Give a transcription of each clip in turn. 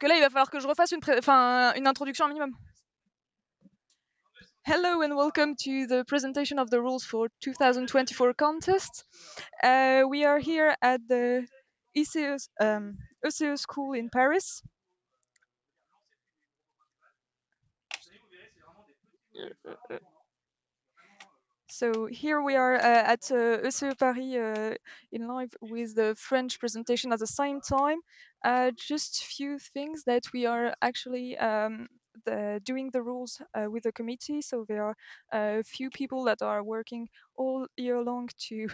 Que là, il va falloir que je refasse une introduction un minimum. Hello and welcome to the presentation of the rules for 2024 contest. We are here at the ECE school in Paris. So here we are at ECE Paris in live with the French presentation at the same time. Just few things that we are actually doing the rules with the committee. So there are a few people that are working all year long to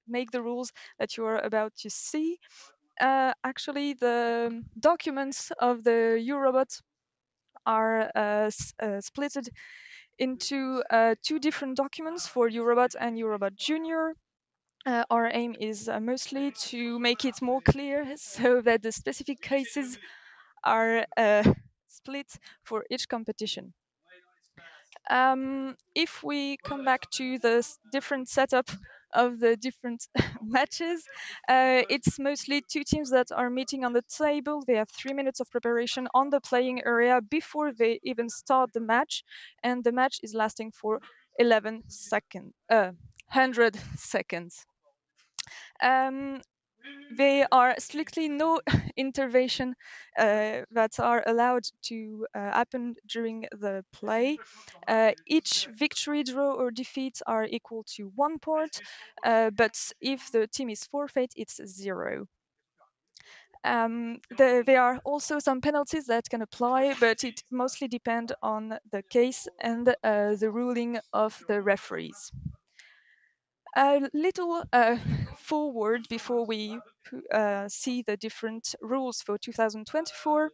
make the rules that you are about to see. Actually, the documents of the Eurobot are splitted into two different documents for Eurobot and Eurobot Junior. Our aim is mostly to make it more clear so that the specific cases are split for each competition. If we come back to the different setup of the different matches, it's mostly two teams that are meeting on the table. They have 3 minutes of preparation on the playing area before they even start the match, and the match is lasting for 100 seconds. There are strictly no intervention that are allowed to happen during the play. Each victory, draw, or defeat are equal to 1 point, but if the team is forfeit, it's 0. There are also some penalties that can apply, but it mostly depends on the case and the ruling of the referees. A little forward before we see the different rules for 2024.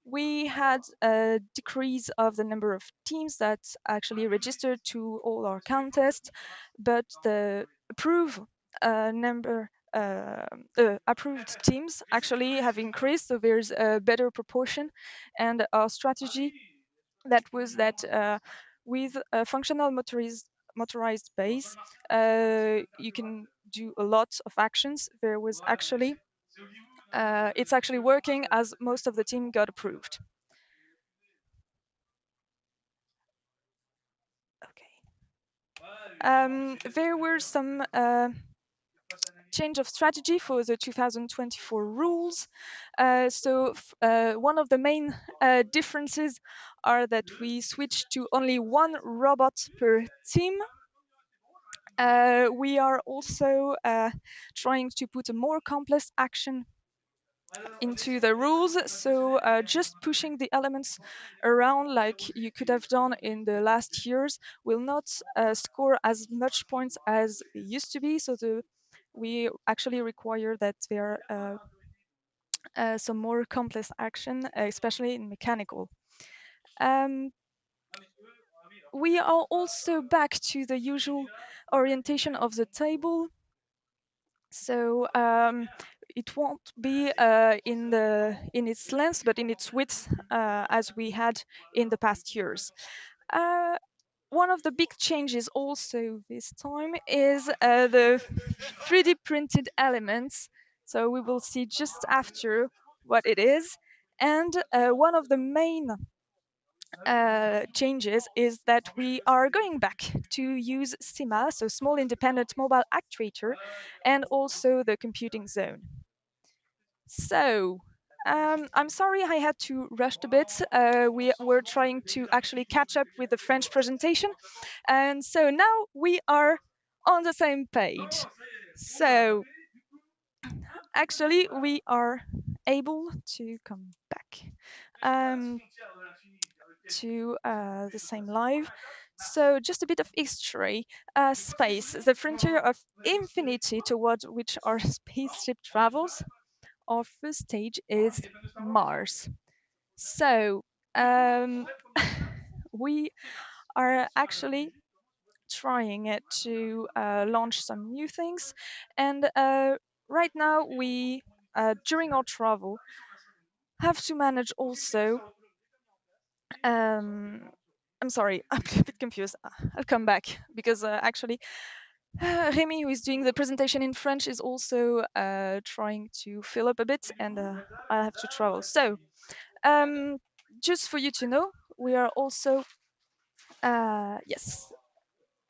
We had a decrease of the number of teams that actually registered to all our contests, but the approved teams actually have increased, so there's a better proportion. And our strategy that was that with a functional motorized base, you can do a lot of actions. There was actually it's actually working as most of the team got approved. Okay. There were some change of strategy for the 2024 rules. One of the main differences are that we switched to only one robot per team. We are also trying to put a more complex action into the rules, so just pushing the elements around like you could have done in the last years will not score as much points as it used to be, so we actually require that there are some more complex action, especially in mechanical. We are also back to the usual orientation of the table. So it won't be in its length, but in its width, as we had in the past years. One of the big changes also this time is the 3D printed elements. So we will see just after what it is. And one of the main changes is that we are going back to use SIMA, so Small Independent Mobile Actuator, and also the computing zone. So I'm sorry I had to rush a bit. We were trying to actually catch up with the French presentation. And so now we are on the same page. So actually we are able to come back to the same live. So just a bit of history. Space, the frontier of infinity toward which our spaceship travels. Our first stage is Mars. So we are actually trying to launch some new things. And right now we, during our travel, have to manage also I'm sorry, I'm a bit confused. I'll come back because actually Remy, who is doing the presentation in French, is also trying to fill up a bit, and I have to travel. So, um, just for you to know, we are also yes.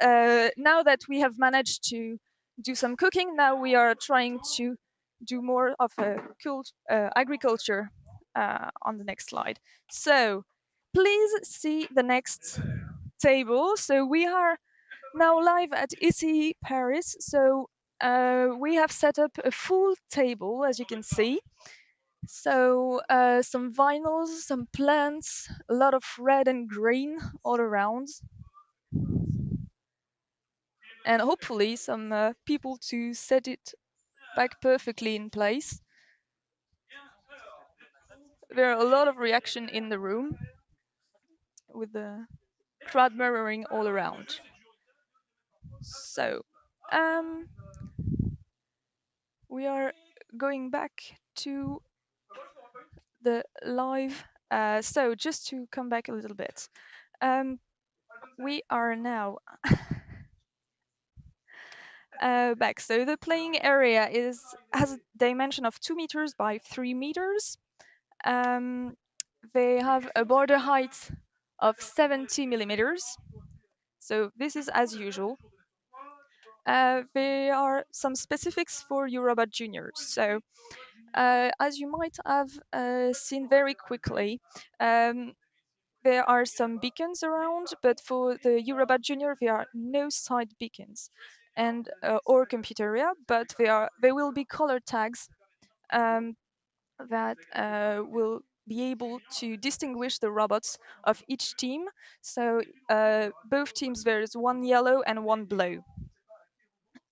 Now that we have managed to do some cooking, now we are trying to do more of a agriculture on the next slide. So, please see the next table. So we are now live at ICI Paris. So we have set up a full table, as you can see. So some vinyls, some plants, a lot of red and green all around, and hopefully some people to set it back perfectly in place. There are a lot of reaction in the room with the crowd mirroring all around. So um, we are going back to the live. So just to come back a little bit, um, we are now back. So the playing area has a dimension of 2 meters by 3 meters. Um, they have a border height of 70 millimeters. So this is as usual. There are some specifics for Eurobot juniors. So as you might have seen very quickly, um, there are some beacons around, but for the Eurobot Junior, there are no side beacons and or computer area, but there will be color tags um, that will be able to distinguish the robots of each team. So both teams, there is one yellow and one blue.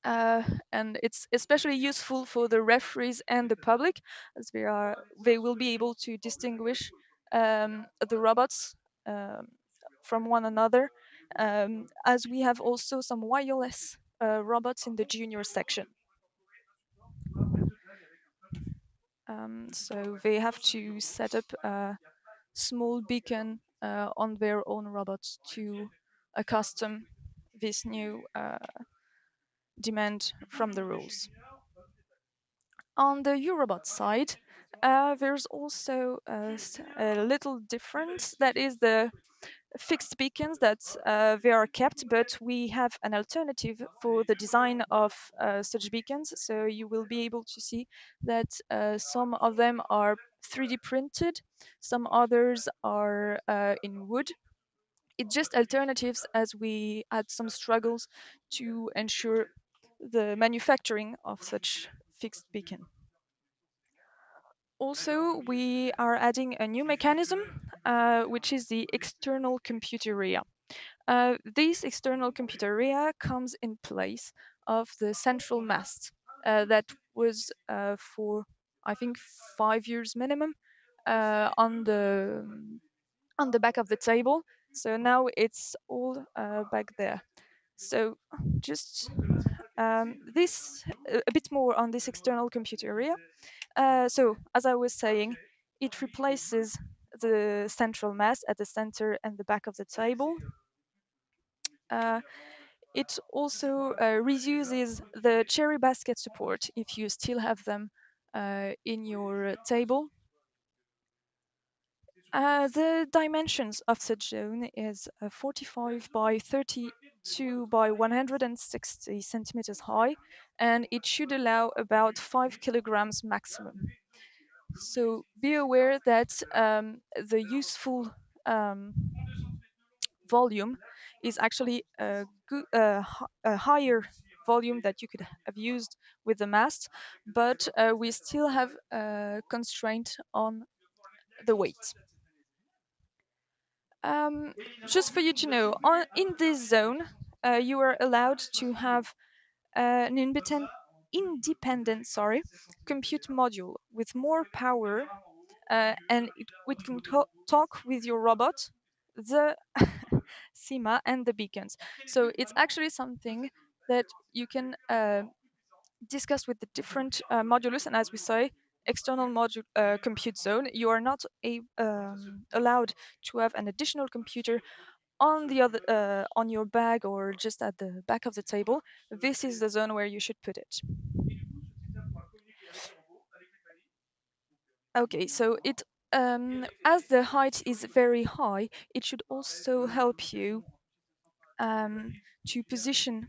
Uh, and it's especially useful for the referees and the public, as they will be able to distinguish the robots um, from one another, as we have also some wireless robots in the junior section. So they have to set up a small beacon on their own robots to accustom this new demand from the rules. On the Eurobot side, there's also a little difference. That is the fixed beacons that they are kept, but we have an alternative for the design of such beacons. So you will be able to see that some of them are 3D printed, some others are in wood. It's just alternatives as we had some struggles to ensure the manufacturing of such fixed beacon. Also, we are adding a new mechanism, which is the external compute area. This external compute area comes in place of the central mast that was for, I think, 5 years minimum on the back of the table. So now it's all back there. So just this a bit more on this external compute area. So, as I was saying, it replaces the central mass at the center and the back of the table. Uh, it also reuses the cherry basket support if you still have them in your table. The dimensions of such zone is 45 by 32 by 160 centimeters high, and it should allow about 5 kilograms maximum. So be aware that the useful um, volume is actually a higher volume that you could have used with the mast, but we still have a constraint on the weight. Just for you to know, in this zone, you are allowed to have an independent compute module with more power, and it can talk with your robot, the SIMA, and the beacons. So it's actually something that you can discuss with the different modulus, and as we say, external module compute zone, you are not allowed to have an additional computer on the other on your bag or just at the back of the table, this is the zone where you should put it. Okay, so it as the height is very high, it should also help you um, to position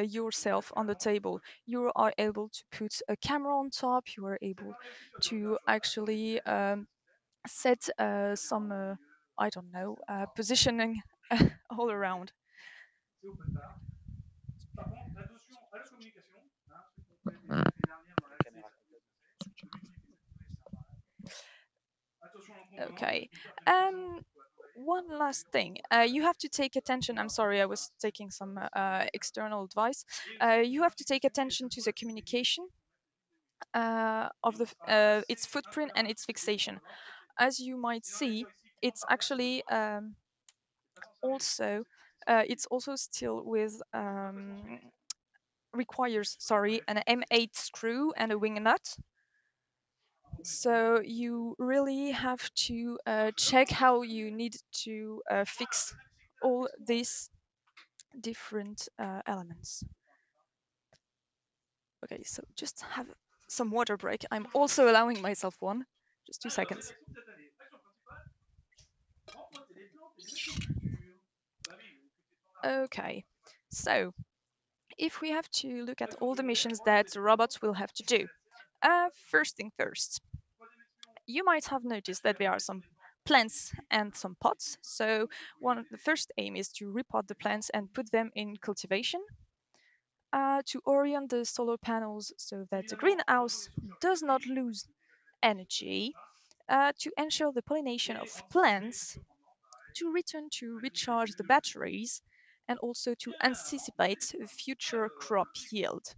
yourself on the table. You are able to put a camera on top. You are able to actually set some, I don't know, positioning all around. Okay. Um, One last thing. You have to take attention. I'm sorry, I was taking some external advice. You have to take attention to the communication of its footprint and its fixation. As you might see, it's actually also it's also still with requires, sorry, an M8 screw and a wing nut. So you really have to check how you need to fix all these different elements. Okay, so just have some water break. I'm also allowing myself one. Just 2 seconds. Okay, so if we have to look at all the missions that the robots will have to do, first thing first, you might have noticed that there are some plants and some pots. So the first aim is to repot the plants and put them in cultivation. To orient the solar panels so that the greenhouse does not lose energy, to ensure the pollination of plants, to return to recharge the batteries, and also to anticipate future crop yield.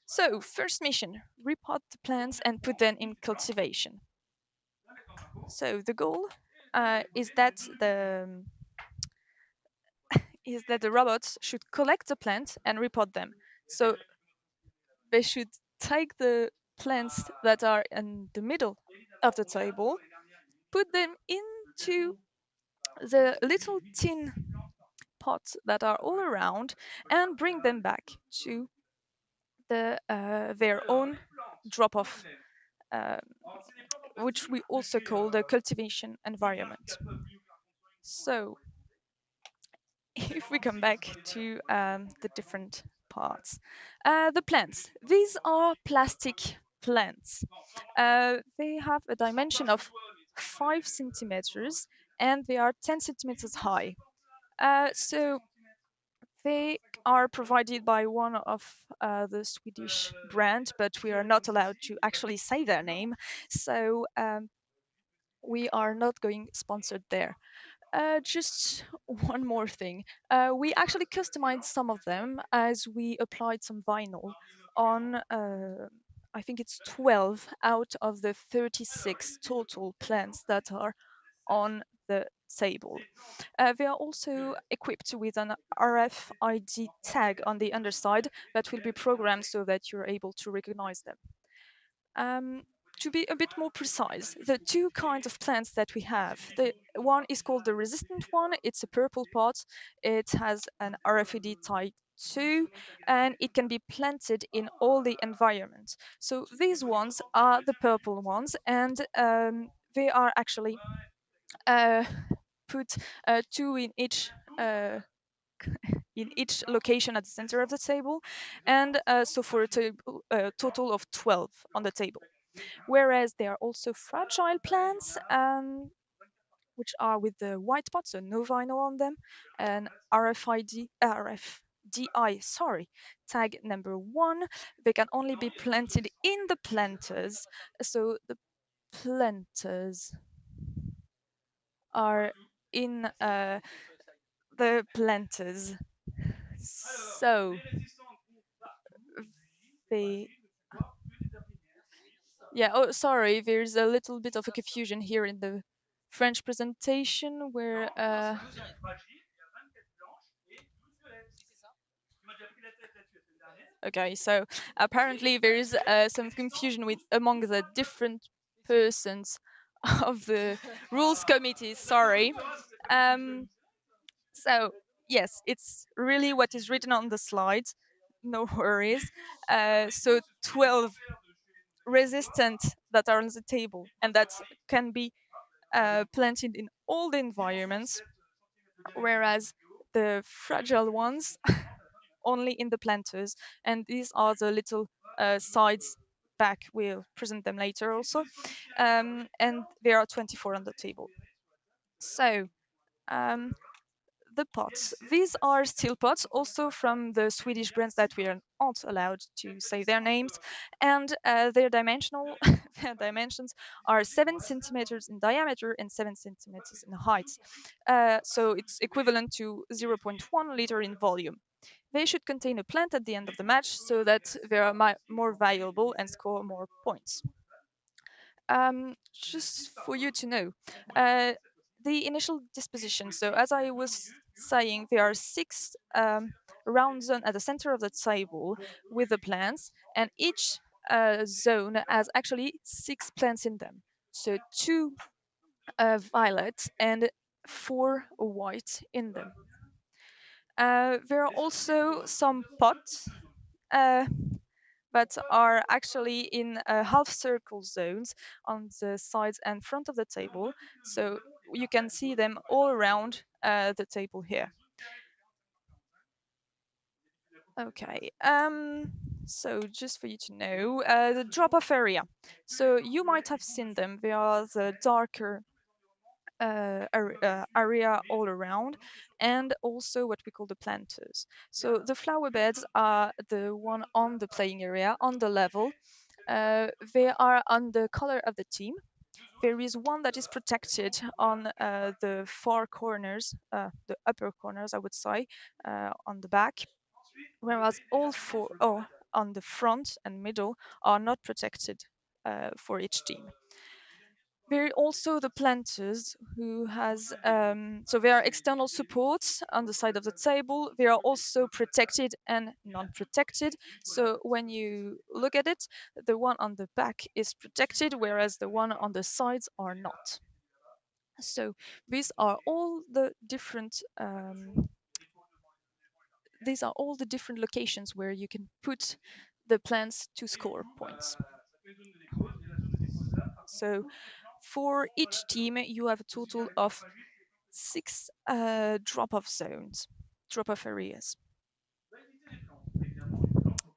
So, first mission, repot the plants and put them in cultivation. So the goal is that the robots should collect the plants and repot them. So they should take the plants that are in the middle of the table, put them into the little tin pots that are all around, and bring them back to their own drop-off, uh, which we also call the cultivation environment. So if we come back to the different parts, the plants. These are plastic plants. They have a dimension of 5 centimeters and they are 10 centimeters high. So they are provided by one of the Swedish brand, but we are not allowed to actually say their name. So we are not going sponsored there. Just one more thing. We actually customized some of them as we applied some vinyl on, I think it's 12 out of the 36 total plants that are on the table. They are also equipped with an RFID tag on the underside that will be programmed so that you're able to recognize them. To be a bit more precise, the two kinds of plants that we have, the one is called the resistant one. It's a purple pot. It has an RFID type 2 and it can be planted in all the environments. So these ones are the purple ones and they are actually uh, put two uh, in each location at the center of the table, and so for a total of 12 on the table. Whereas there are also fragile plants, which are with the white pot, so no vinyl on them, and RFDI, sorry, tag number 1. They can only be planted in the planters. So the planters are in the planters. So they Yeah, oh, sorry, there's a little bit of a confusion here in the French presentation where okay, so apparently there is some confusion with among the different persons of the rules committee. Sorry. Um, so yes, it's really what is written on the slides. No worries. So 12 resistant that are on the table, and that can be planted in all the environments, whereas the fragile ones only in the planters. And these are the little sides back. We'll present them later also. And there are 24 on the table. So um, the pots. These are steel pots, also from the Swedish brands that we are not allowed to say their names, and their dimensional their dimensions are 7 centimeters in diameter and 7 centimeters in height. So it's equivalent to zero point 0.1 liter in volume. They should contain a plant at the end of the match so that they are more valuable and score more points. Just for you to know, uh, the initial disposition. So as I was saying, there are six round zone at the center of the table with the plants, and each zone has actually six plants in them. So two violet and four white in them. There are also some pots uh, but are actually in half circle zones on the sides and front of the table. So you can see them all around the table here. Okay, so just for you to know, the drop-off area. So you might have seen them. They are the darker area all around, and also what we call the planters. So the flower beds are the one on the playing area, on the level. They are on the color of the team. There is one that is protected on the far corners, the upper corners, I would say, on the back, whereas all four, oh, on the front and middle, are not protected for each team. There are also the planters who has, so there are external supports on the side of the table. They are also protected and non-protected. So when you look at it, the one on the back is protected, whereas the one on the sides are not. So these are all the different locations where you can put the plants to score points. So for each team, you have a total of six drop-off zones, drop-off areas.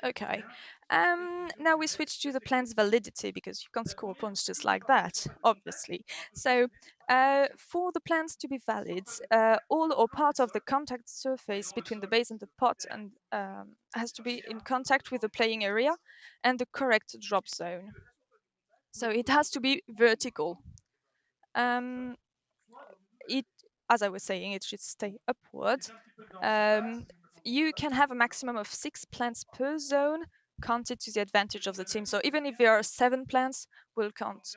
Okay. Now we switch to the plant's validity because you can't score points just like that, obviously. So for the plants to be valid, all or part of the contact surface between the base and the pot and has to be in contact with the playing area and the correct drop zone. So it has to be vertical. Um, it, as I was saying, it should stay upward. Um, you can have a maximum of 6 plants per zone, counted to the advantage of the team. So even if there are 7 plants, we'll count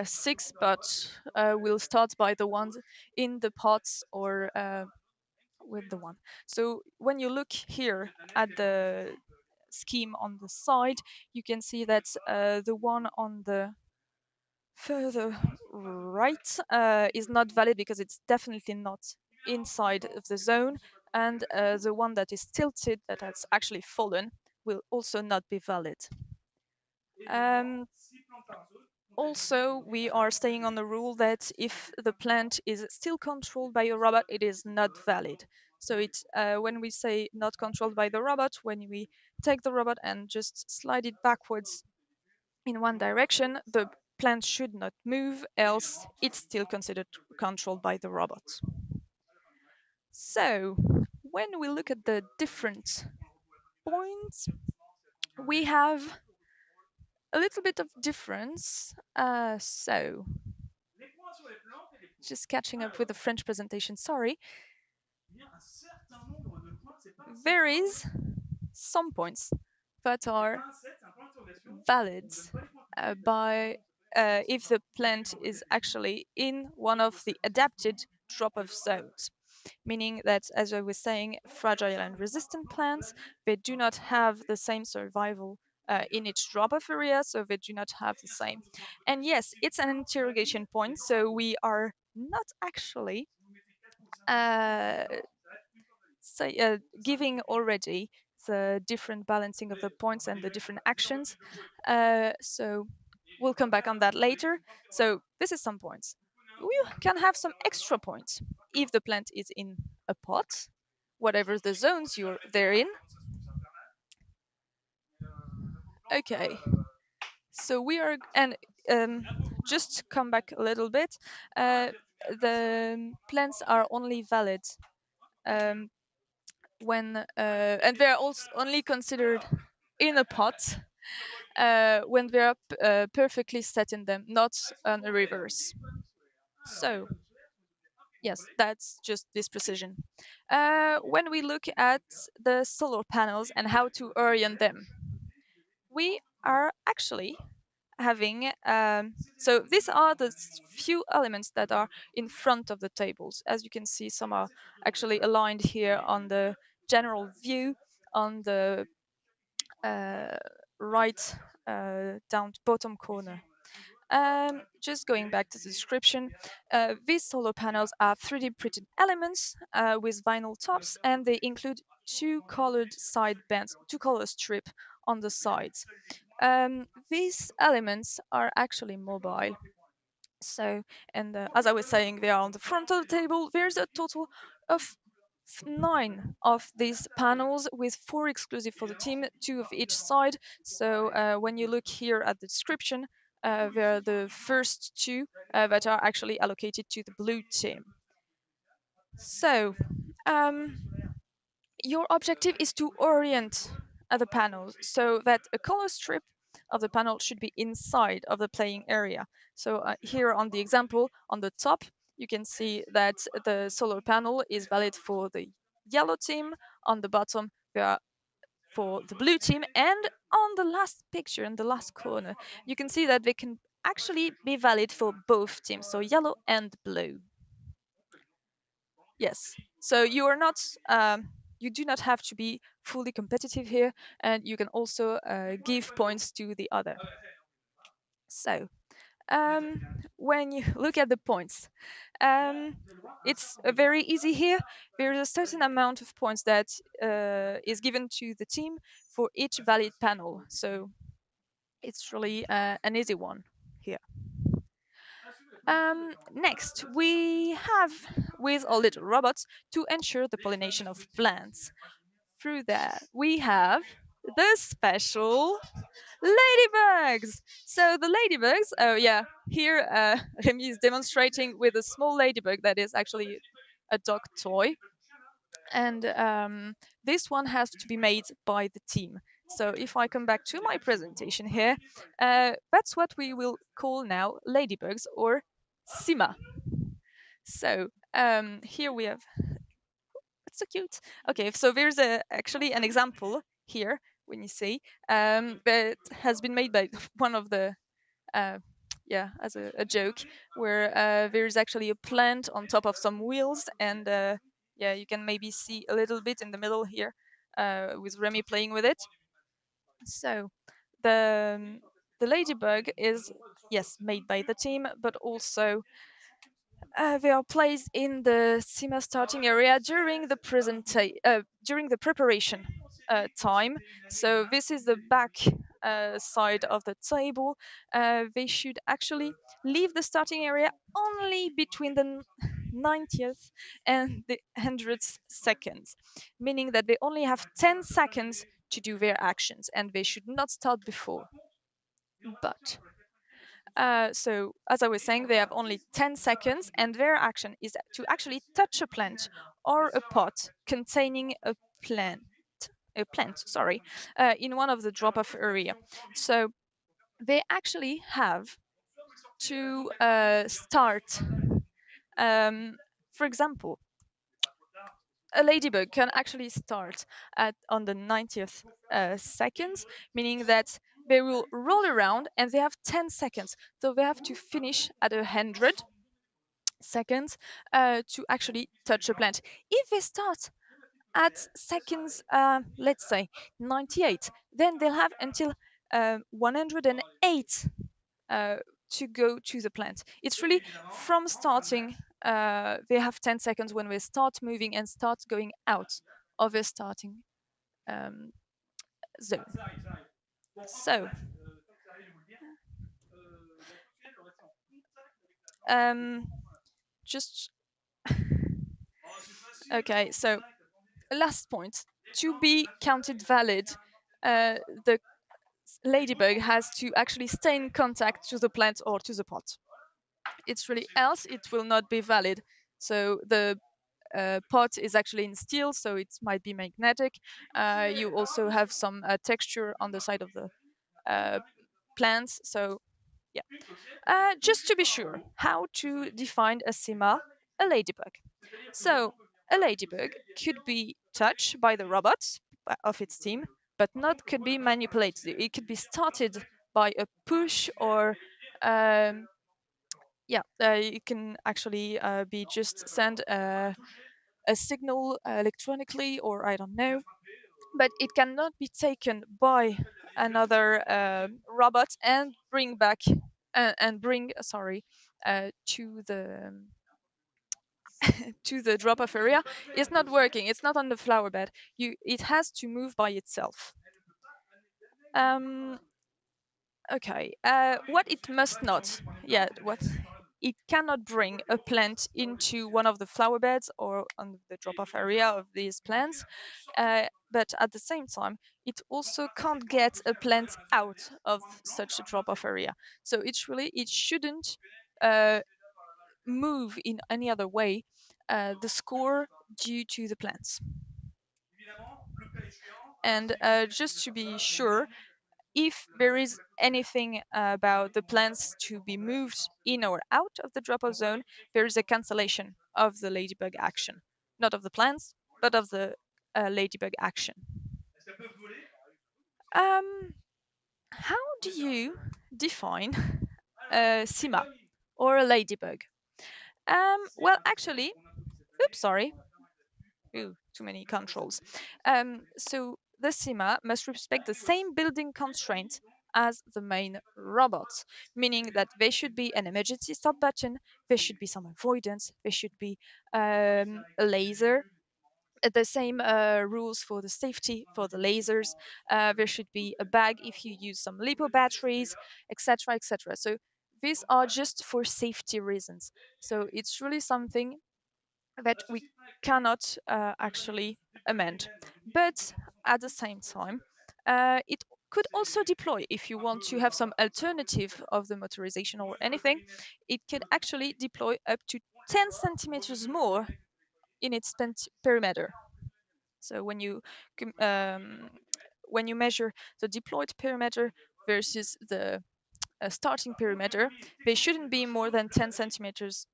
6, but we'll start by the ones in the pots or with the one. So when you look here at the scheme on the side, you can see that the one on the further right is not valid because it's definitely not inside of the zone, and the one that is tilted, that has actually fallen, will also not be valid. Um, Also, we are staying on the rule that if the plant is still controlled by a robot, it is not valid. So it's when we say not controlled by the robot, when we take the robot and just slide it backwards in one direction, the plant should not move, else it's still considered controlled by the robot. So when we look at the different points, we have a little bit of difference. So just catching up with the French presentation, sorry. There is some points that are valid by if the plant is actually in one of the adapted drop-off zones, meaning that, as I was saying, fragile and resistant plants, they do not have the same survival in each drop-off area, so they do not have the same. And yes, it's an interrogation point, so we are not actually uh, giving already the different balancing of the points and the different actions. So we'll come back on that later. So this is some points. We can have some extra points if the plant is in a pot, whatever the zones they're in. Okay, so we are, and just to come back a little bit, the plants are only valid um, when, and they're also only considered in a pot when they are perfectly set in them, not on a reverse. So yes, that's just this precision. When we look at the solar panels and how to orient them, we are actually having so these are the few elements that are in front of the tables. As you can see, some are actually aligned here on the general view on the uh, right down bottom corner. Just going back to the description, these solar panels are 3D printed elements with vinyl tops, and they include two colored side bands, two color strip on the sides. These elements are actually mobile. So, and as I was saying, they are on the front of the table. There's a total of 9 of these panels, with 4 exclusive for the team, 2 of each side. So when you look here at the description, there are the first 2 that are actually allocated to the blue team. So um, your objective is to orient the panels so that a color strip of the panel should be inside of the playing area. So here on the example, on the top, you can see that the solar panel is valid for the yellow team. On the bottom, they are for the blue team. And on the last picture, in the last corner, you can see that they can actually be valid for both teams, so yellow and blue. Yes. So you are not, you do not have to be fully competitive here, and you can also give points to the other. So when you look at the points, it's very easy here. There is a certain amount of points that is given to the team for each valid panel. So it's really an easy one here. Next, we have with our little robots to ensure the pollination of plants. Through that, we have the special ladybugs. So the ladybugs, oh yeah, here Remy is demonstrating with a small ladybug that is actually a dog toy. And this one has to be made by the team. So if I come back to my presentation here, that's what we will call now ladybugs, or Sima. So here we have, it's so cute. Okay, so there's actually an example here when you see that has been made by one of the uh, yeah, as a joke, where there's actually a plant on top of some wheels, and yeah, you can maybe see a little bit in the middle here with Remy playing with it. So the ladybug is, yes, made by the team, but also they are placed in the SEMA starting area during the preparation time. So this is the back side of the table. They should actually leave the starting area only between the 90th and the 100th seconds, meaning that they only have 10 seconds to do their actions, and they should not start before. But so, as I was saying, they have only 10 seconds, and their action is to actually touch a plant or a pot containing a plant, sorry, in one of the drop-off area. So they actually have to start. For example, a ladybug can actually start on the 90th seconds, meaning that they will roll around and they have 10 seconds. So they have to finish at 100 seconds to actually touch a plant. If they start at seconds, let's say 98, then they'll have until 108 to go to the plant. It's really from starting they have 10 seconds when they start moving and start going out of the starting um, zone. So, um, just okay. So, last point: to be counted valid, the ladybug has to actually stay in contact to the plant or to the pot. It's really else it will not be valid. So the pot is actually in steel, so it might be magnetic. You also have some texture on the side of the uh, plants. So yeah, just to be sure, how to define a sima, a ladybug. So a ladybug could be touched by the robots of its team, but not could be manipulated. It could be started by a push or yeah, you can actually be just send a signal electronically, or I don't know, but it cannot be taken by another robot and bring back and bring sorry to the to the drop off area. It's not working. It's not on the flower bed. It has to move by itself. um Okay. What it must not, yeah, what it cannot bring a plant into one of the flower beds or on the drop-off area of these plants. But at the same time, it also can't get a plant out of such a drop-off area. So it shouldn't uh, move in any other way the score due to the plants. And just to be sure, if there is anything about the plants to be moved in or out of the drop-off zone, there is a cancellation of the ladybug action, not of the plants, but of the ladybug action. Um, how do you define a sima or a ladybug? Well, actually, oops, sorry. Ooh, too many controls. So the SIMA must respect the same building constraint as the main robots, meaning that there should be an emergency stop button, there should be some avoidance, there should be a laser. The same rules for the safety for the lasers. There should be a bag if you use some lipo batteries, etc., etc. So these are just for safety reasons. So it's really something that we cannot actually amend. But at the same time, it could also deploy if you want to have some alternative of the motorization or anything. It can actually deploy up to 10 centimeters more in its perimeter. So when you measure the deployed perimeter versus the starting perimeter, they shouldn't be more than 10 centimeters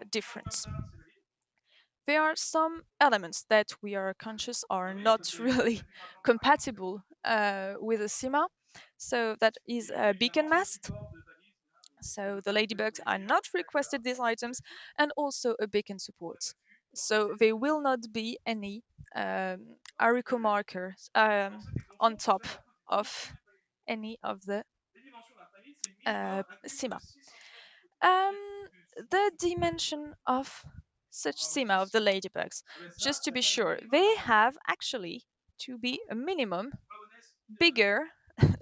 difference. There are some elements that we are conscious are not really compatible with a SIMA. So that is a beacon mast. So the ladybugs are not requested these items, and also a beacon support. So there will not be any Arico markers on top of any of the SIMA. Um, the dimension of such SIMA of the ladybugs, just to be sure, they have actually to be a minimum bigger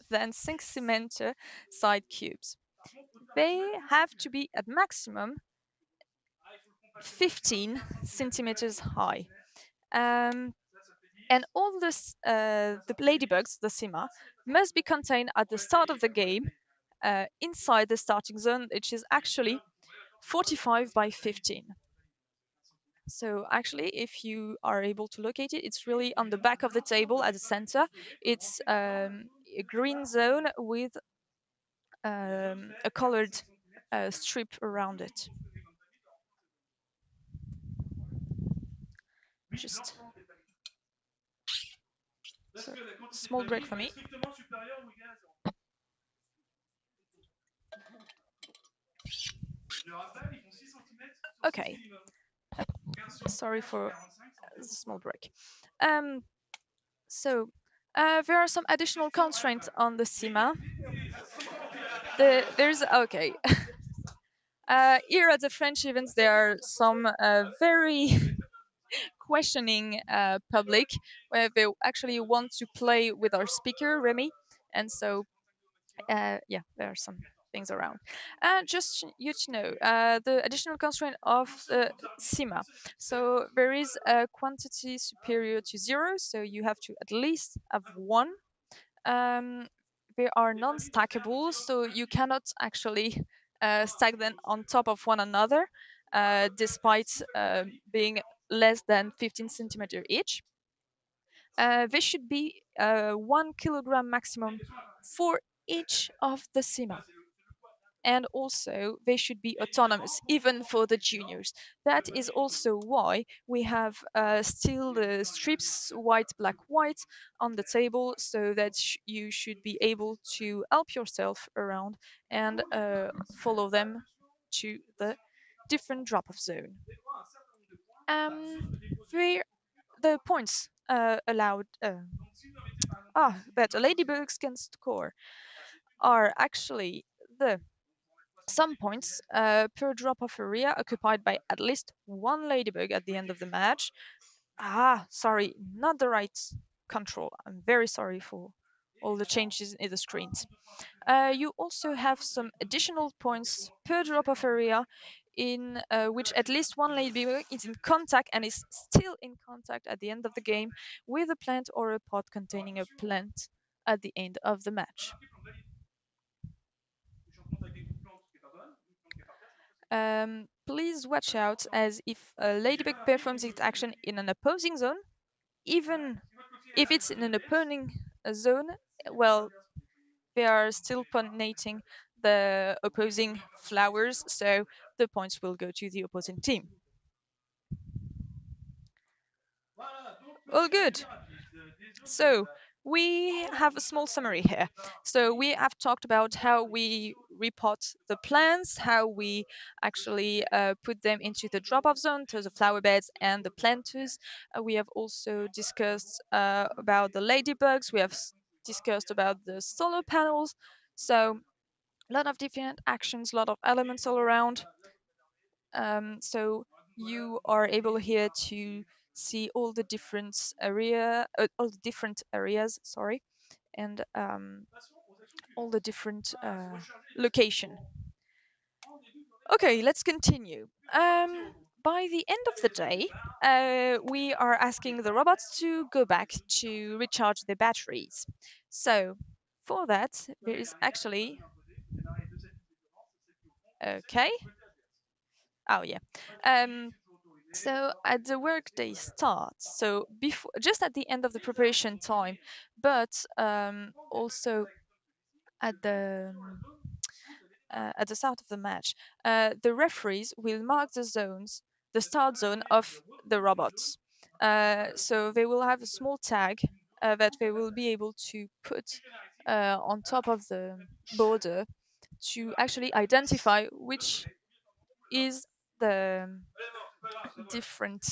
than 6 centimeter side cubes. They have to be at maximum 15 centimeters high. Um, and all the ladybugs, the SIMA, must be contained at the start of the game inside the starting zone, which is actually 45 by 15. So actually, if you are able to locate it, it's really on the back of the table at the center. It's a green zone with a colored strip around it. Just so, small break for me. Okay, sorry for the small break. Um, so there are some additional constraints on the SIMA. There's okay. Here at the French events, there are some very questioning public where they actually want to play with our speaker Remy, and so yeah, there are some things around. Just you to know, the additional constraint of the SIMA. So there is a quantity superior to zero, so you have to at least have one. Um, they are non-stackable, so you cannot actually stack them on top of one another, despite being less than 15 centimeter each. They should be 1 kilogram maximum for each of the SIMA. And also, they should be autonomous, even for the juniors. That is also why we have still the strips white, black, white on the table, so that you should be able to help yourself around and follow them to the different drop-off zone. Um, the points allowed that a ladybugs can score are actually the some points per drop-off area occupied by at least one ladybug at the end of the match. Sorry, not the right control. I'm very sorry for all the changes in the screens. You also have some additional points per drop-off area in which at least one ladybug is in contact and is still in contact at the end of the game with a plant or a pot containing a plant at the end of the match. Please watch out, as if a ladybug performs its action in an opposing zone, even if it's in an opposing zone, well, they are still pollinating the opposing flowers, so the points will go to the opposing team. All good. So we have a small summary here. So we have talked about how we repot the plants, how we actually put them into the drop-off zone, to the flower beds and the planters. We have also discussed about the ladybugs. We have discussed about the solar panels. So a lot of different actions, a lot of elements all around. So you are able here to see all the different areas, sorry, and all the different location. Okay, let's continue. By the end of the day, we are asking the robots to go back to recharge their batteries. So for that, there is actually okay. Oh yeah. Um, So at the workday starts, so before, just at the end of the preparation time, but also at the start of the match, the referees will mark the start zone of the robots. So they will have a small tag that they will be able to put on top of the border to actually identify which is the different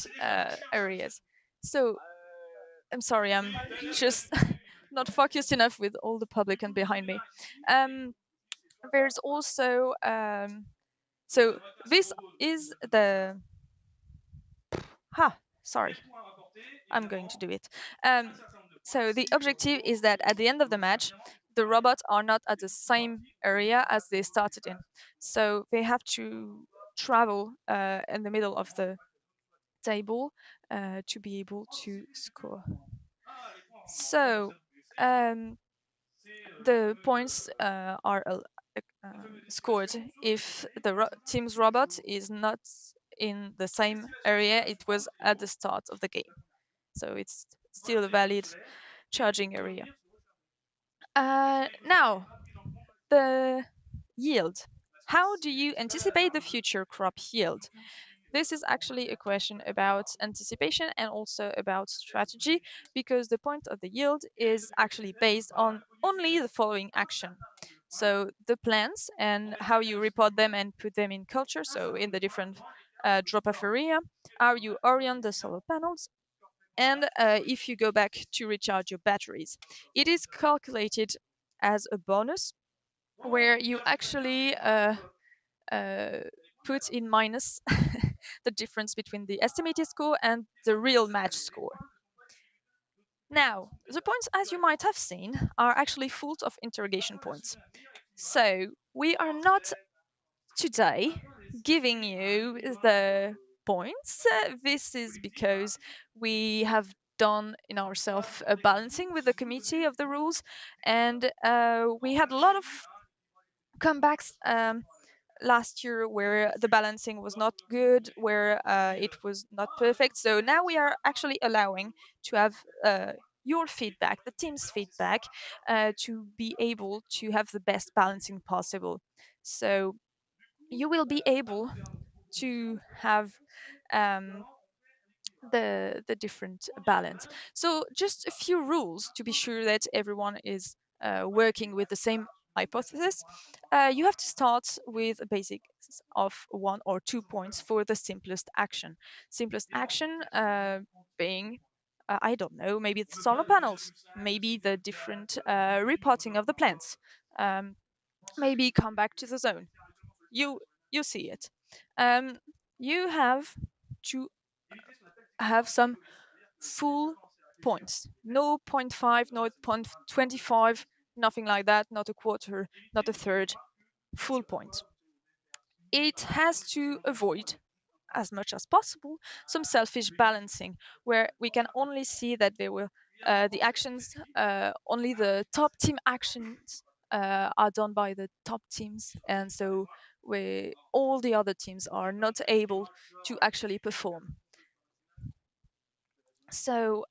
areas. So I'm sorry, I'm just not focused enough with all the public and behind me. Um, there's also so this is the sorry, I'm going to do it. So the objective is that at the end of the match, the robots are not at the same area as they started in. So they have to travel in the middle of the table to be able to score. So um, the points are scored if the team's robot is not in the same area it was at the start of the game. So it's still a valid charging area. Now, the yield. How do you anticipate the future crop yield? This is actually a question about anticipation and also about strategy, because the point of the yield is actually based on only the following action. So the plants and how you repot them and put them in culture, so in the different drop-off area, how you orient the solar panels, and if you go back to recharge your batteries. It is calculated as a bonus where you actually put in minus the difference between the estimated score and the real match score. Now, the points, as you might have seen, are actually full of interrogation points. So we are not today giving you the points. This is because we have done in ourselves a balancing with the committee of the rules, and we had a lot of comebacks last year where the balancing was not good, where it was not perfect. So now we are actually allowing to have your feedback, the team's feedback, to be able to have the best balancing possible. So you will be able to have um, the different balance. So just a few rules to be sure that everyone is working with the same hypothesis. You have to start with a basic of 1 or 2 points for the simplest action. Simplest action being I don't know, maybe the solar panels, maybe the different repotting of the plants, um, maybe come back to the zone. You you see it. Um, you have to have some full points. No point 0.5, no point 0.25, nothing like that, not a quarter, not a third, full point. It has to avoid, as much as possible, some selfish balancing, where we can only see that there were the actions, only the top team actions are done by the top teams, and so all the other teams are not able to actually perform. So,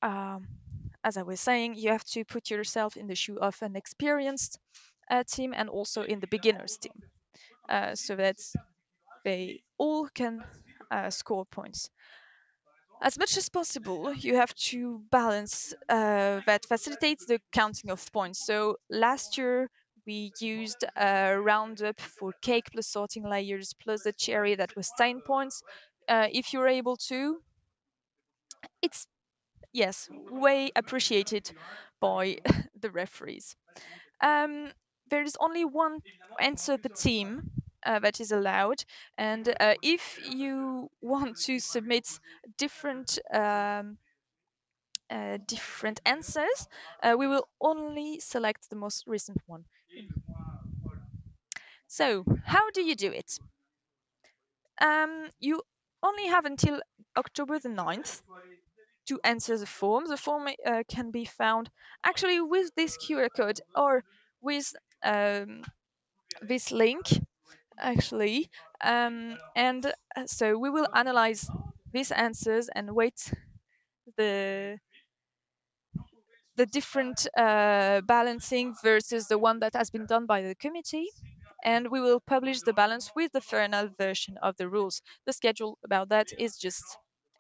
as I was saying, you have to put yourself in the shoe of an experienced team and also in the beginners team, so that they all can score points. As much as possible, you have to balance that facilitates the counting of points. So last year we used a roundup for cake plus sorting layers plus the cherry that was 10 points. If you're able to, it's yes, way appreciated by the referees. Um, there is only one answer per team that is allowed, and if you want to submit different different answers, we will only select the most recent one. So, how do you do it? You only have until October the 9th to answer the form. The form can be found actually with this QR code or with this link, actually. And so we will analyze these answers and weight the the different balancing versus the one that has been done by the committee. And we will publish the balance with the final version of the rules. The schedule about that is just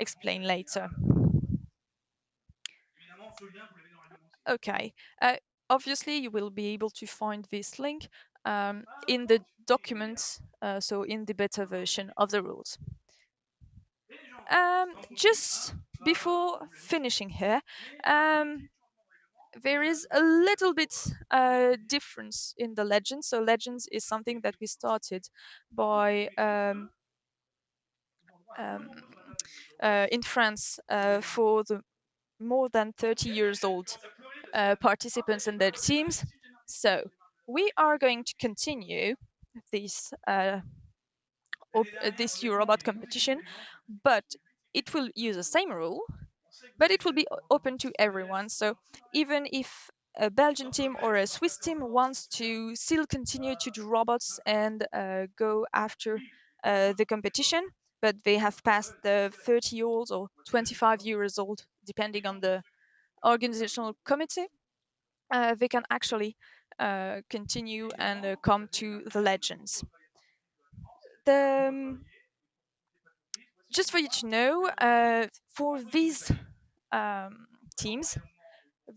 explained later. Okay. Obviously, you will be able to find this link in the documents, so in the beta version of the rules. Just before finishing here, there is a little bit difference in the legends. So legends is something that we started by um, in France for the more than 30 years old participants and their teams. So we are going to continue this this Eurobot competition, but it will use the same rule, but it will be open to everyone. So even if a Belgian team or a Swiss team wants to still continue to do robots and go after the competition, but they have passed the 30 years old or 25 years old, depending on the organizational committee, they can actually continue and come to the legends. The, just for you to know, for these teams,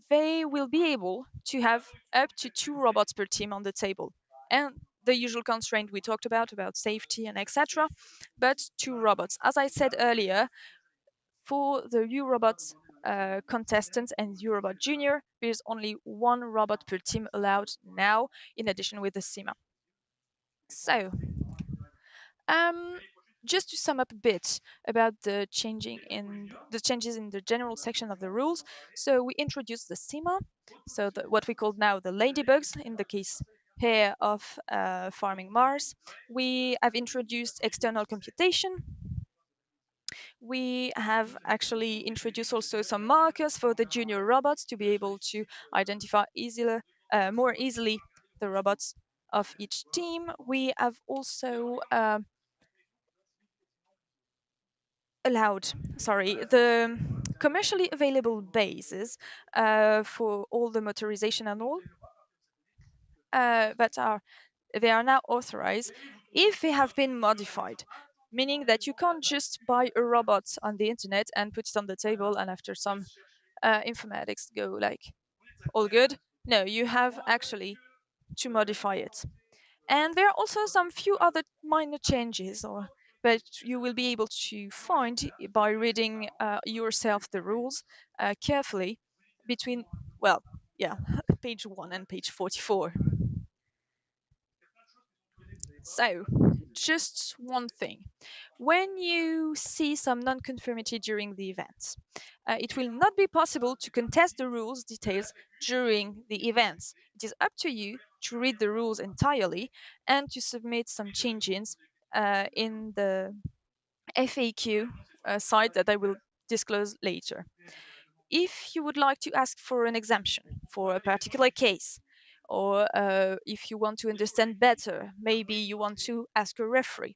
they will be able to have up to 2 robots per team on the table. And the usual constraint we talked about safety and etc. But 2 robots. As I said earlier, for the Eurobot contestants and Eurobot Junior, there's only 1 robot per team allowed now, in addition with the SEMA. So, Um, just to sum up a bit about the changes in the general section of the rules. So we introduced the SEMA, so what we call now the ladybugs in the case here of farming Mars. We have introduced external computation. We have actually introduced also some markers for the junior robots to be able to identify more easily the robots of each team. We have also allowed, sorry, the commercially available bases for all the motorization and all that are they are now authorized if they have been modified, meaning that you can't just buy a robot on the internet and put it on the table and after some informatics go like all good. No, you have actually to modify it. And there are also some few other minor changes or that you will be able to find by reading yourself the rules carefully between, well, yeah, page 1 and page 44. So, just one thing. When you see some non-conformity during the event, it will not be possible to contest the rules details during the events. It is up to you to read the rules entirely and to submit some changes in the FAQ site that I will disclose later. If you would like to ask for an exemption for a particular case, or if you want to understand better, maybe you want to ask a referee.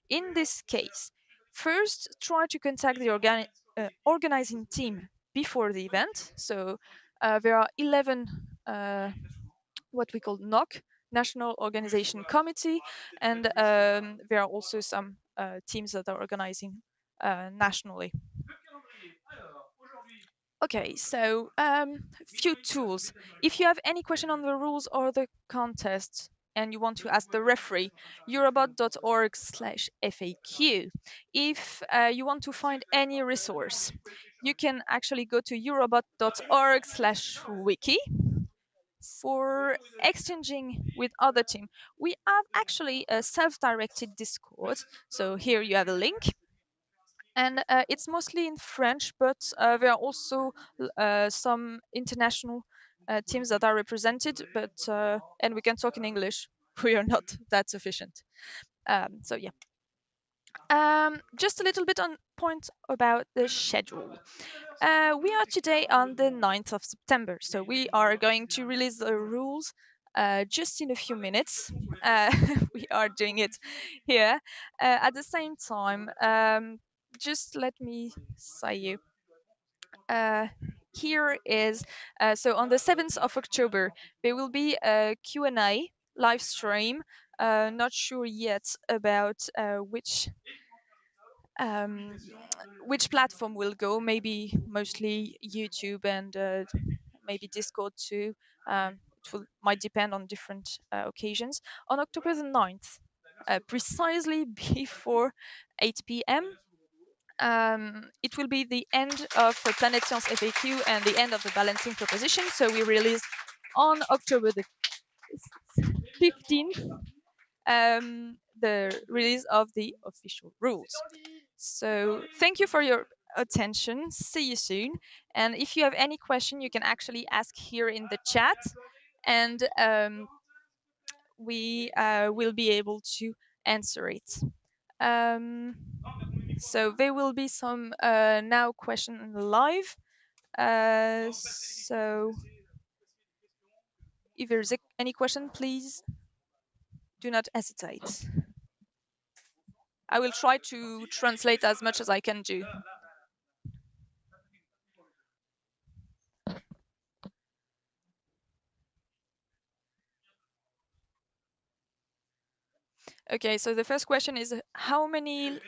In this case, first try to contact the organizing team before the event. So there are 11 what we call NOC, National Organization Committee, and there are also some teams that are organizing nationally. Okay, so few tools. If you have any question on the rules or the contest and you want to ask the referee, eurobot.org/FAQ. If you want to find any resource, you can actually go to eurobot.org/wiki for exchanging with other team. We have actually a self-directed Discord. So here you have a link and it's mostly in French, but there are also some international teams that are represented. But and we can talk in English. We are not that sufficient. So yeah. Just a little bit on point about the schedule. We are today on the 9th of September, so we are going to release the rules just in a few minutes. We are doing it here. At the same time, just let me say you. Uh, here is so on the 7th of October there will be a Q&A live stream. Not sure yet about um, which platform will go. Maybe mostly YouTube and maybe Discord too. Might depend on different occasions. On October the 9th, precisely before 8 p.m. It will be the end of Planet Science FAQ and the end of the balancing proposition. So we release on October the 15th the release of the official rules. So thank you for your attention. See you soon. And if you have any question, you can actually ask here in the chat, and we will be able to answer it. So there will be some now question live. So if there's any question, please do not hesitate. I will try to translate as much as I can do. Okay, so the first question is how many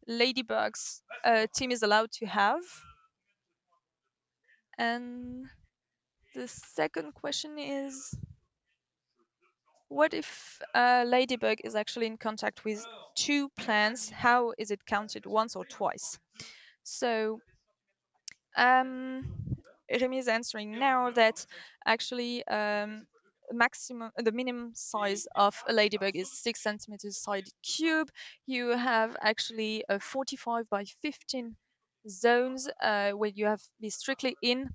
ladybugs a team is allowed to have? And the second question is what if a ladybug is actually in contact with two plants? How is it counted, once or twice? So Remy is answering now that actually the minimum size of a ladybug is 6 centimeters sided cube. You have actually a 45 by 15 zones where you have to be strictly in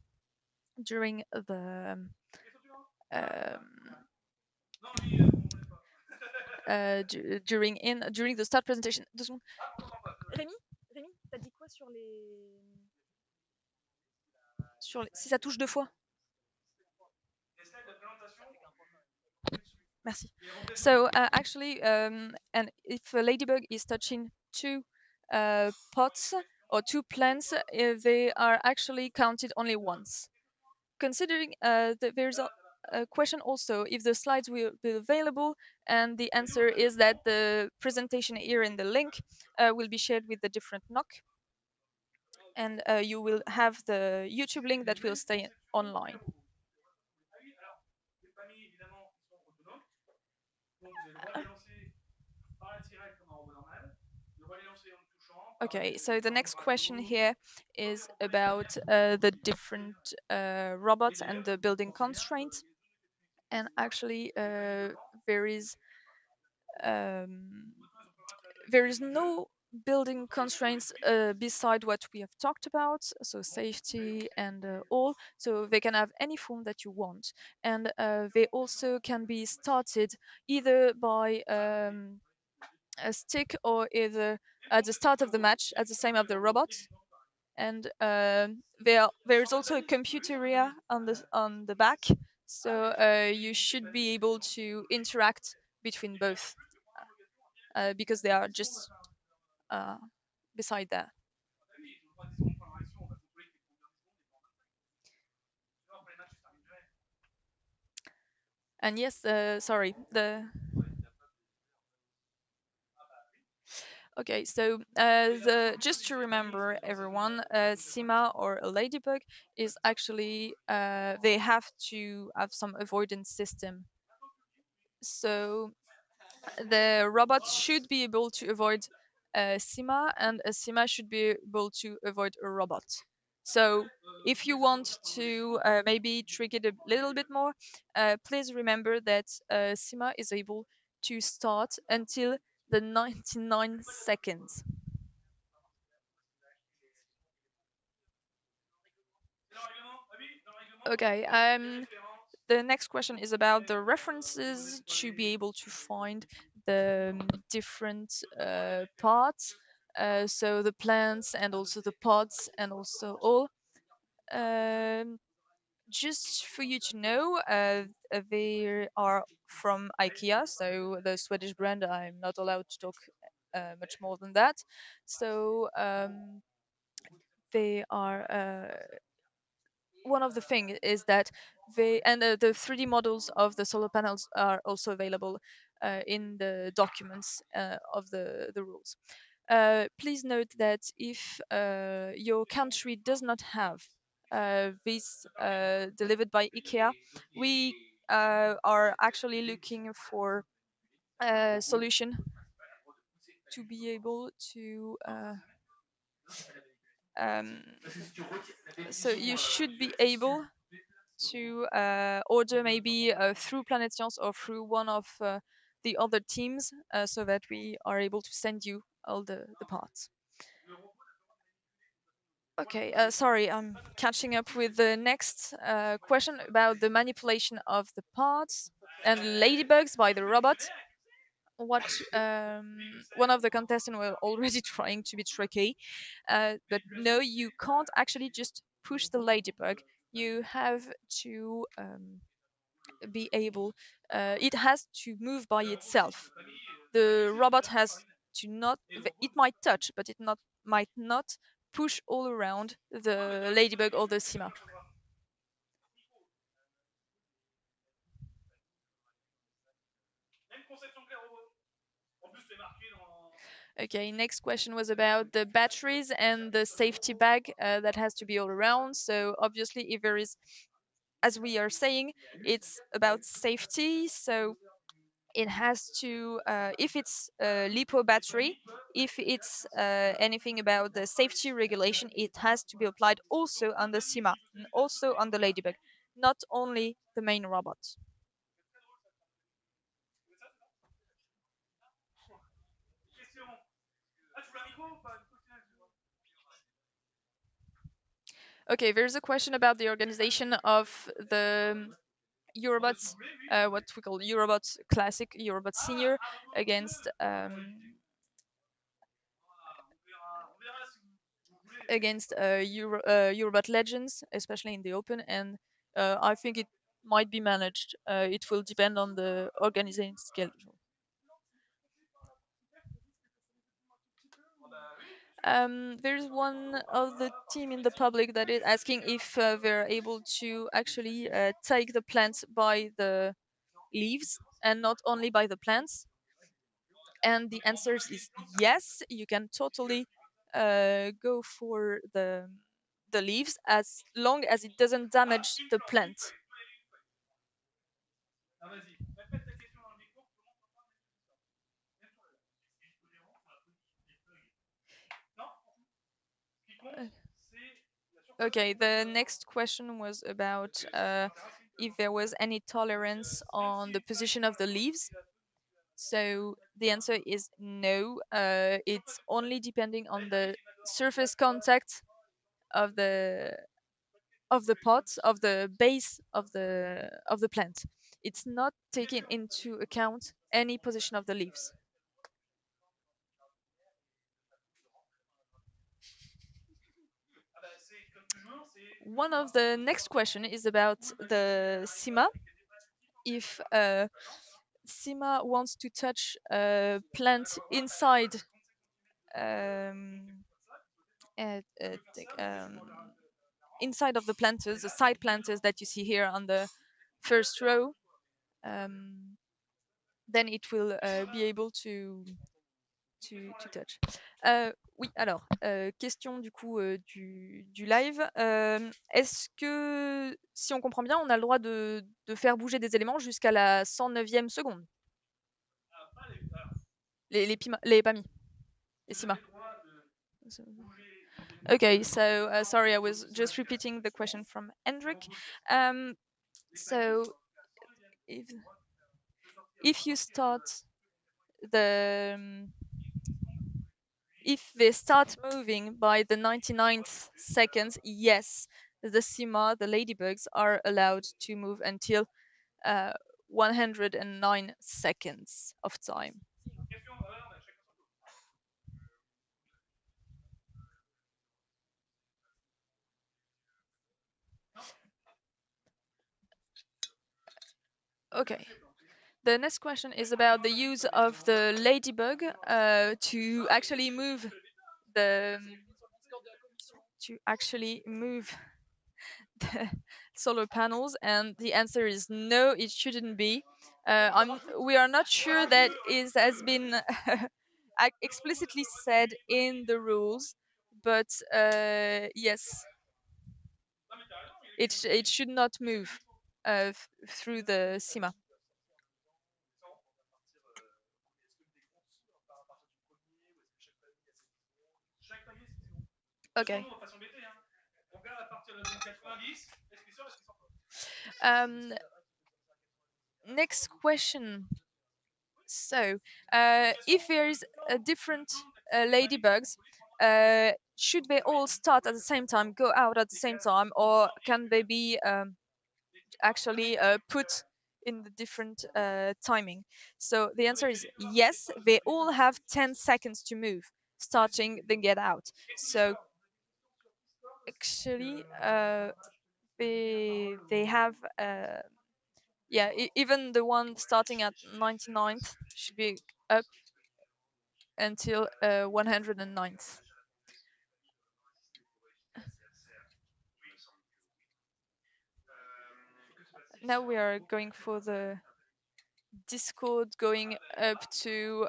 during the um, during the start presentation. Deux secondes. Rémi, Rémi, t'as dit quoi si ça touche deux fois? Merci. So actually, and if a ladybug is touching two pots or two plants, they are actually counted only once. Considering that there's a question also if the slides will be available, and the answer is that the presentation here in the link will be shared with the different NOC, and you will have the YouTube link that will stay online. Okay, so the next question here is about the different robots and the building constraints. And actually, there is um, there is no building constraints beside what we have talked about, so safety and all. So they can have any form that you want, and they also can be started either by a stick or either at the start of the match at the same of the robot. And there's also a computer area on the back, so you should be able to interact between both because they are just uh, beside that. And yes, sorry, the okay, so the just to remember everyone, Sima or a ladybug is actually they have to have some avoidance system. So the robot should be able to avoid Sima, and a Sima should be able to avoid a robot. So if you want to maybe trick it a little bit more, please remember that Sima is able to start until the 99 seconds. Okay, the next question is about the references to be able to find the different parts. So the plants and also the pods and also all. Um, just for you to know, they are from IKEA, so the Swedish brand. I'm not allowed to talk much more than that. So they are one of the things is that they and the 3D models of the solar panels are also available in the documents of the rules. Please note that if your country does not have this delivered by IKEA, we are actually looking for a solution to be able to um, so you should be able to order maybe through Planet Science or through one of the other teams so that we are able to send you all the parts. Okay, sorry, I'm catching up with the next question about the manipulation of the parts and ladybugs by the robot. What one of the contestants were already trying to be tricky, but no, you can't actually just push the ladybug. You have to be able it has to move by itself. The robot has to not it might touch, but it not might not push all around the ladybug or the Sima. Okay, next question was about the batteries and the safety bag that has to be all around. So obviously if there is, as we are saying, it's about safety. So it has to if it's a lipo battery, if it's anything about the safety regulation, it has to be applied also on the Sima and also on the ladybug, not only the main robot. Okay, there's a question about the organization of the Eurobots, what we call Eurobot Classic, Eurobot Senior, against Eurobot Legends, especially in the open, and I think it might be managed. It will depend on the organizing schedule. There's one of the team in the public that is asking if they're able to actually take the plants by the leaves and not only by the plants. And the answer is yes. You can totally go for the leaves as long as it doesn't damage the plant. Okay, the next question was about if there was any tolerance on the position of the leaves. So the answer is no. It's only depending on the surface contact of the pot, of the base of the plant. It's not taking into account any position of the leaves. One of the next question is about the SIMA. If SIMA wants to touch a plant inside um, uh, uh, like, um, inside of the planters, the side planters that you see here on the first row, um, then it will be able to touch. Oui, alors, question du coup du live. Est-ce que, si on comprend bien, on a le droit de faire bouger des éléments jusqu'à la 109e seconde? Les PAMI, les CIMA. Okay, so sorry, I was just repeating the question from Hendrik. So if you start the if they start moving by the 99th seconds, yes, the SIMA, the ladybugs, are allowed to move until 109 seconds of time. Okay. The next question is about the use of the ladybug to actually move the the solar panels, and the answer is no, it shouldn't be. We are not sure that it has been explicitly said in the rules, but yes, it should not move through the SIMA. Okay. Um, Next question. So, if there is a different ladybugs, should they all start at the same time, go out at the same time, or can they be actually put in the different timing? So the answer is yes. They all have 10 seconds to move, starting then get out. So actually, they have yeah, even the one starting at 99th should be up until 109th. Now we are going for the Discord, going up to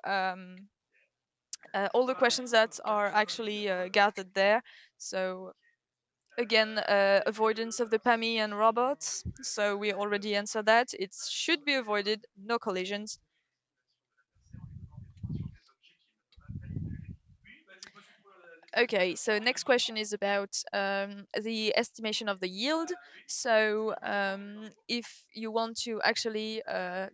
all the questions that are actually gathered there. So again, avoidance of the PAMI and robots. So we already answered that. It should be avoided, no collisions. Okay, so next question is about the estimation of the yield. So if you want to actually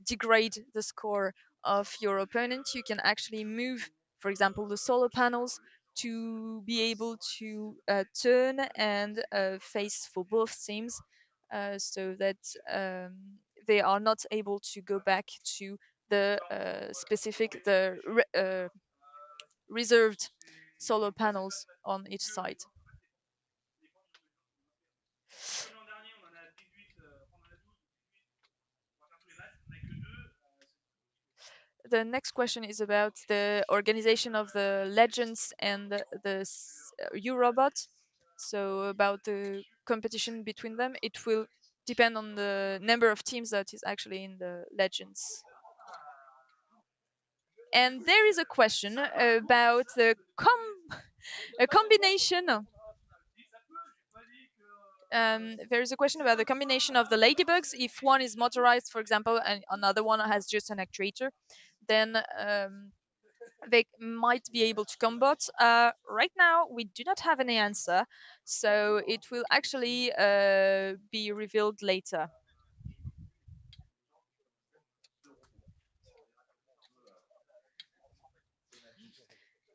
degrade the score of your opponent, you can actually move, for example, the solar panels to be able to turn and face for both teams, so that they are not able to go back to the reserved solar panels on each side. The next question is about the organization of the legends and the Eurobot. So about the competition between them, it will depend on the number of teams that is actually in the legends. And there is a question about a combination. There is a question about the combination of the ladybugs. If one is motorized, for example, and another one has just an actuator, then they might be able to combat. Right now, we do not have any answer, so it will actually be revealed later.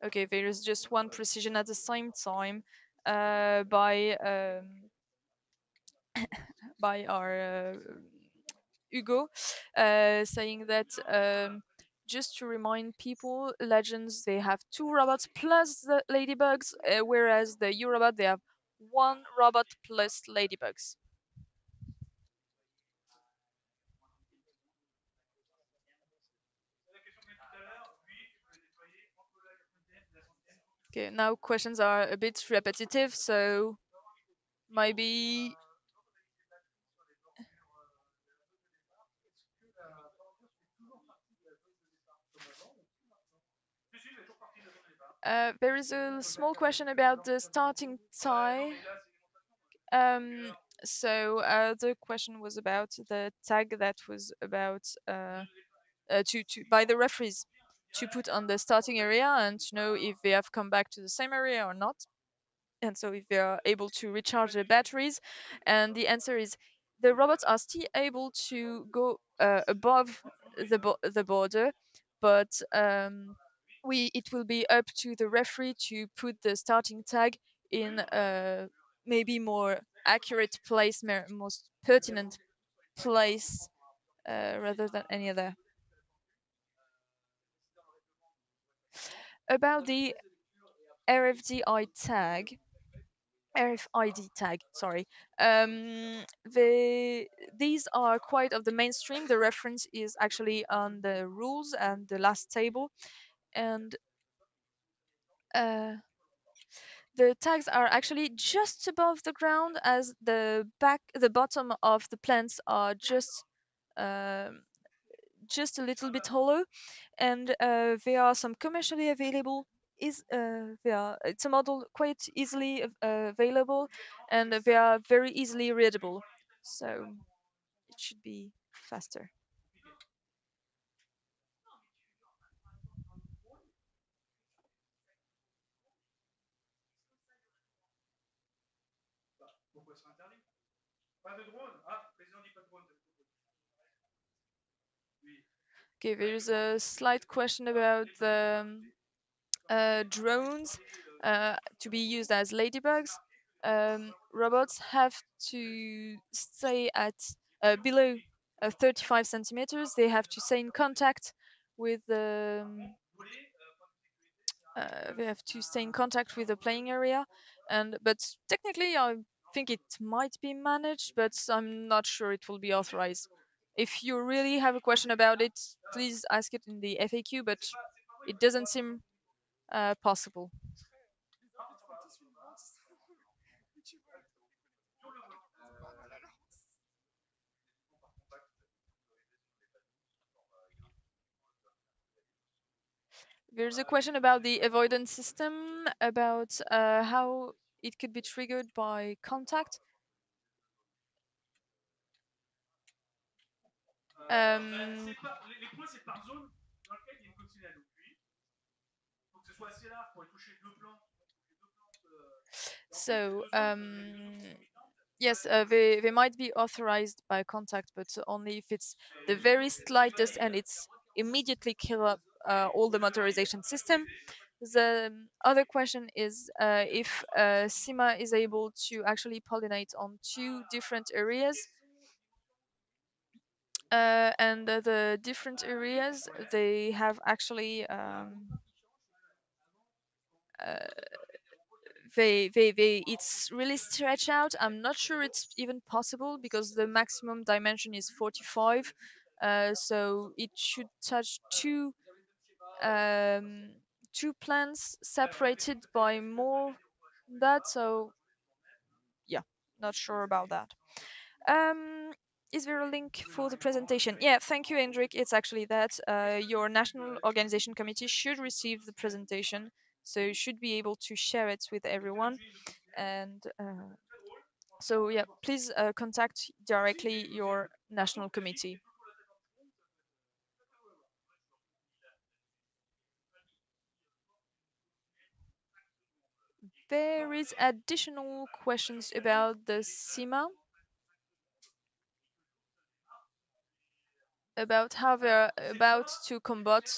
Okay, there is just one precision at the same time by our Hugo, saying that just to remind people, legends they have two robots plus the ladybugs, whereas the Eurobot they have one robot plus ladybugs. Okay, now questions are a bit repetitive, so maybe there is a small question about the starting tie. Um, the question was about the tag that was about to by the referees to put on the starting area and to know if they have come back to the same area or not, and so if they are able to recharge their batteries. And the answer is the robots are still able to go above the border, but it will be up to the referee to put the starting tag in a maybe more accurate place, most pertinent place, rather than any other. About the RFDI tag, RFID tag, sorry. These are quite of the mainstream. The reference is actually on the rules and the last table, and uh, the tags are actually just above the ground, as the bottom of the plants are um, just a little bit hollow, and there are some commercially available. It's a model quite easily available, and they are very easily readable, so it should be faster. Okay, there's a slight question about the drones to be used as ladybugs. Robots have to stay at below 35 centimeters. They have to stay in contact with the playing area, and but technically I think it might be managed, but I'm not sure it will be authorized. If you really have a question about it, please ask it in the FAQ, but it doesn't seem possible. There's a question about the avoidance system, about how it could be triggered by contact. Um, so yes, they might be authorized by contact, but only if it's the very slightest and it's immediately kill up all the motorization system. The other question is if Sima is able to actually pollinate on two different areas, and the different areas they have actually uh, they it's really stretched out. I'm not sure it's even possible because the maximum dimension is 45, so it should touch um, two plants separated by more than that. So yeah, not sure about that. Um, is there a link for the presentation? Yeah, thank you, Hendrik. It's actually that your national organization committee should receive the presentation, so you should be able to share it with everyone. And so, yeah, please contact directly your national committee. There is additional questions about the SEMA, about how they're about to combat.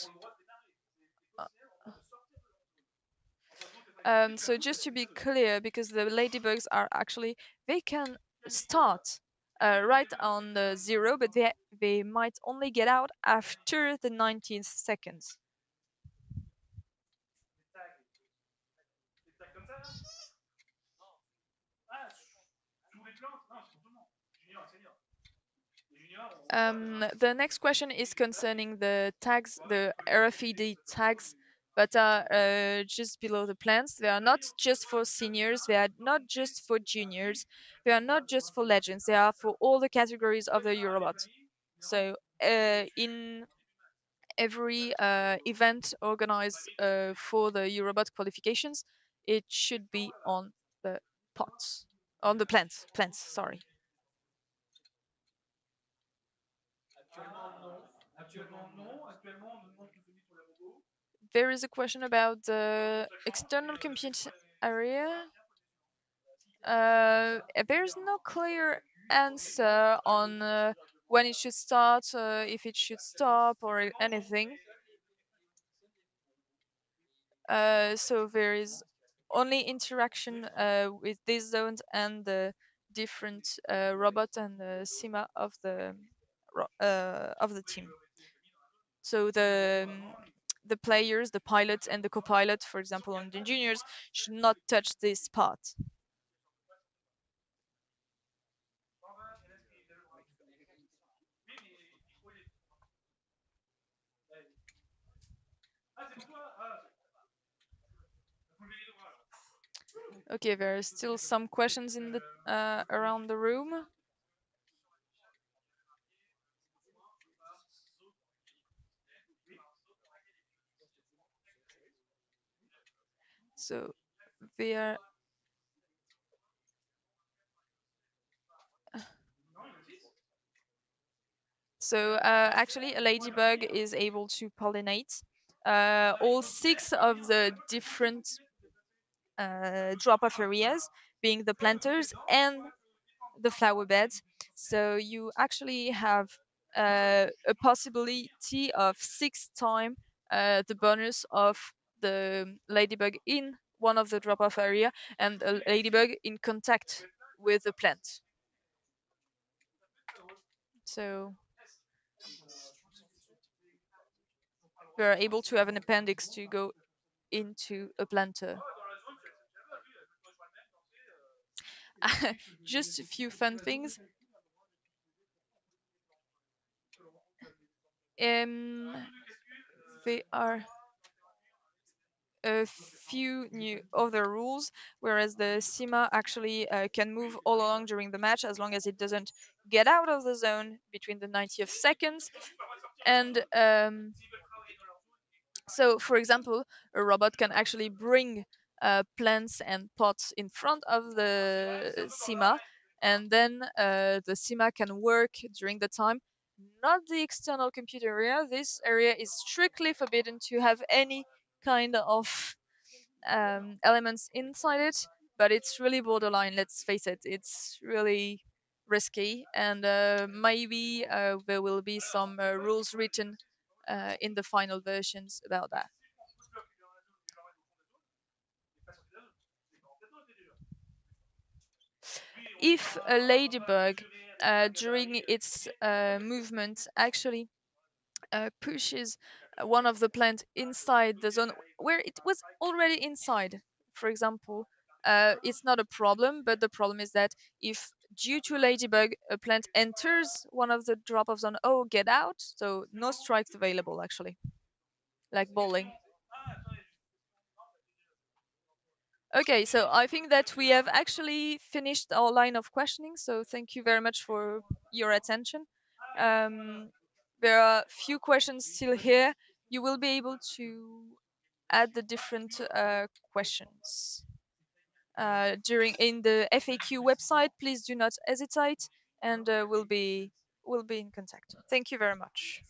uh, so just to be clear, because the ladybugs are actually, they can start right on the zero, but they might only get out after the 19th seconds. The next question is concerning the tags, the RFID tags, but are just below the plants. They are not just for seniors, they are not just for juniors, they are not just for legends, they are for all the categories of the Eurobot. So in every event organized for the Eurobot qualifications, it should be on the pots, on the plants, sorry. There is a question about the external compute area. There's no clear answer on when it should start, if it should stop, or anything. So there is only interaction with these zones and the different robot and the SIMA of the team. So the players, the pilot and the co-pilot, for example, on the juniors, should not touch this part. Okay, there are still some questions in the around the room. So they are actually a ladybug is able to pollinate all six of the different drop-off areas, being the planters and the flower beds. So you actually have a possibility of 6 times the bonus of the ladybug in one of the drop-off area and a ladybug in contact with the plant. So we are able to have an appendix to go into a planter. Just a few fun things. Um, there are a few new other rules, whereas the SEMA actually can move all along during the match as long as it doesn't get out of the zone between the 90th seconds. And so, for example, a robot can actually bring plants and pots in front of the SEMA, and then the SEMA can work during the time. Not the external computer area. This area is strictly forbidden to have any kind of elements inside it, but it's really borderline. Let's face it, it's really risky, and maybe there will be some rules written in the final versions about that. If a ladybug during its movement actually pushes one of the plant inside the zone where it was already inside, for example, it's not a problem. But the problem is that if due to ladybug a plant enters one of the drop of zone, oh, get out. So no strikes available actually, like bowling. Okay, so I think that we have actually finished our line of questioning. So thank you very much for your attention. Um, there are few questions still here. You will be able to add the different questions during in the FAQ website. Please do not hesitate, and we'll be in contact. Thank you very much.